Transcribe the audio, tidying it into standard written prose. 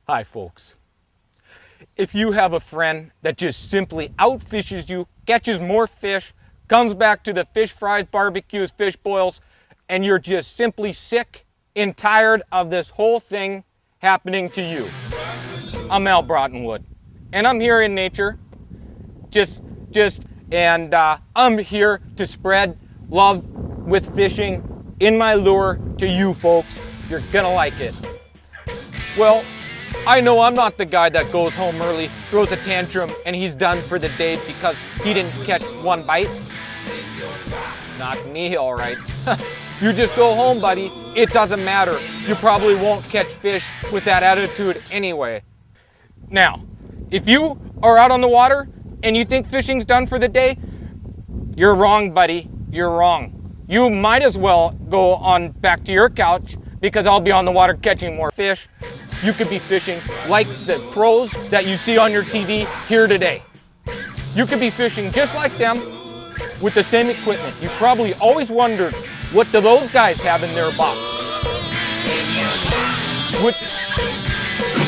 Hi folks. If you have a friend that just simply outfishes you, catches more fish, comes back to the fish fries, barbecues, fish boils, and you're just simply sick and tired of this whole thing happening to you, I'm Al Broughtonwood, and I'm here in nature, and I'm here to spread love with fishing in my lure to you folks. You're gonna like it. Well, I know I'm not the guy that goes home early, throws a tantrum, and he's done for the day because he didn't catch one bite. Not me, all right. You just go home, buddy. It doesn't matter. You probably won't catch fish with that attitude anyway. Now, if you are out on the water and you think fishing's done for the day, you're wrong, buddy. You're wrong. You might as well go on back to your couch because I'll be on the water catching more fish. You could be fishing like the pros that you see on your TV here today. You could be fishing just like them with the same equipment. You probably always wondered, what do those guys have in their box?